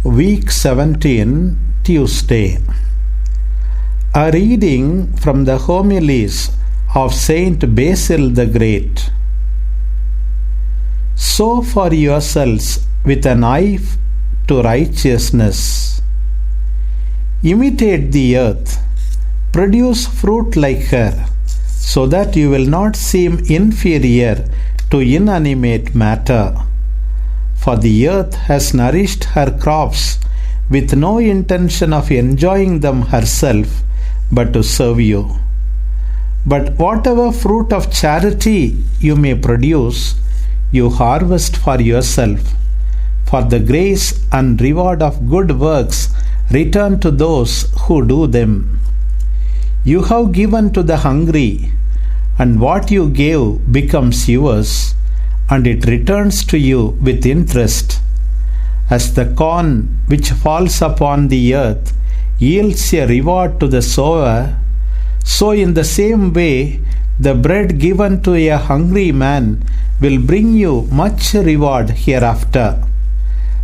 Week 17, Tuesday. A reading from the homilies of Saint Basil the Great. Sow for yourselves with an eye to righteousness. Imitate the earth, produce fruit like her, so that you will not seem inferior to inanimate matter. For the earth has nourished her crops with no intention of enjoying them herself, but to serve you. But whatever fruit of charity you may produce, you harvest for yourself. For the grace and reward of good works return to those who do them. You have given to the hungry, and what you gave becomes yours, and it returns to you with interest. As the corn which falls upon the earth yields a reward to the sower, so in the same way the bread given to a hungry man will bring you much reward hereafter.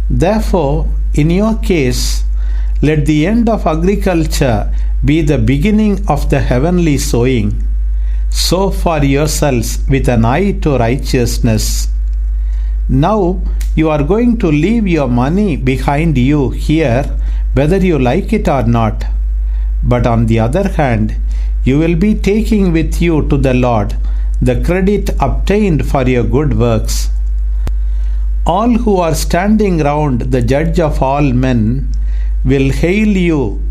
Therefore, in your case, let the end of agriculture be the beginning of the heavenly sowing. Sow for yourselves with an eye to righteousness. Now you are going to leave your money behind you here, whether you like it or not. But on the other hand, you will be taking with you to the Lord the credit obtained for your good works. All who are standing round the Judge of all men will hail you,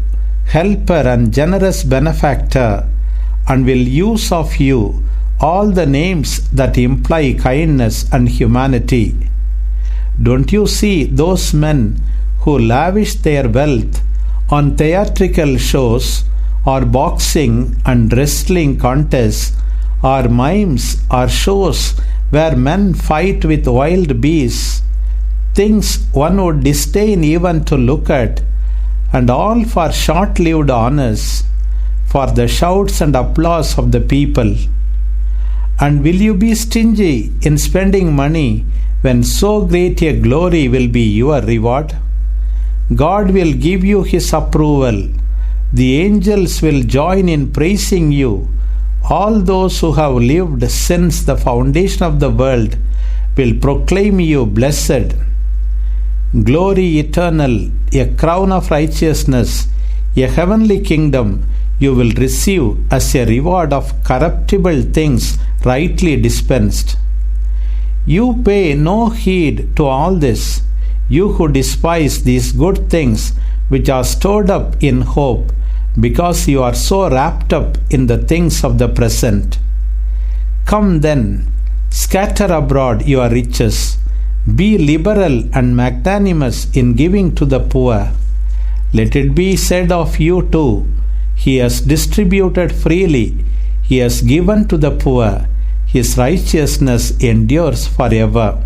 helper and generous benefactor, and will use of you all the names that imply kindness and humanity. Don't you see those men who lavish their wealth on theatrical shows or boxing and wrestling contests or mimes or shows where men fight with wild beasts, things one would disdain even to look at, and all for short-lived honors, for the shouts and applause of the people? And will you be stingy in spending money when so great a glory will be your reward? God will give you His approval. The angels will join in praising you. All those who have lived since the foundation of the world will proclaim you blessed. Glory eternal, a crown of righteousness, a heavenly kingdom you will receive as a reward of corruptible things rightly dispensed. You pay no heed to all this, you who despise these good things which are stored up in hope, because you are so wrapped up in the things of the present. Come then, scatter abroad your riches, be liberal and magnanimous in giving to the poor. Let it be said of you too, He has distributed freely, He has given to the poor, His righteousness endures forever.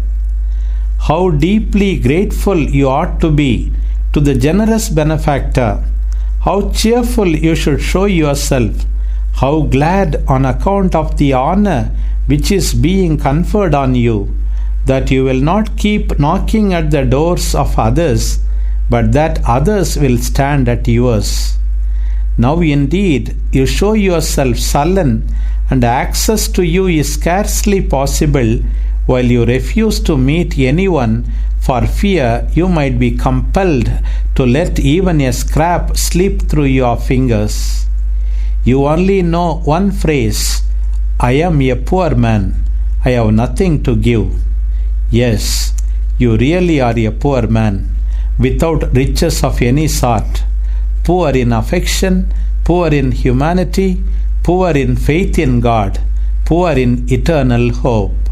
How deeply grateful you ought to be to the generous benefactor! How cheerful you should show yourself! How glad on account of the honor which is being conferred on you, that you will not keep knocking at the doors of others, but that others will stand at yours. Now indeed you show yourself sullen, and access to you is scarcely possible, while you refuse to meet anyone for fear you might be compelled to let even a scrap slip through your fingers. You only know one phrase, I am a poor man, I have nothing to give. Yes, you really are a poor man, without riches of any sort, poor in affection, poor in humanity, poor in faith in God, poor in eternal hope.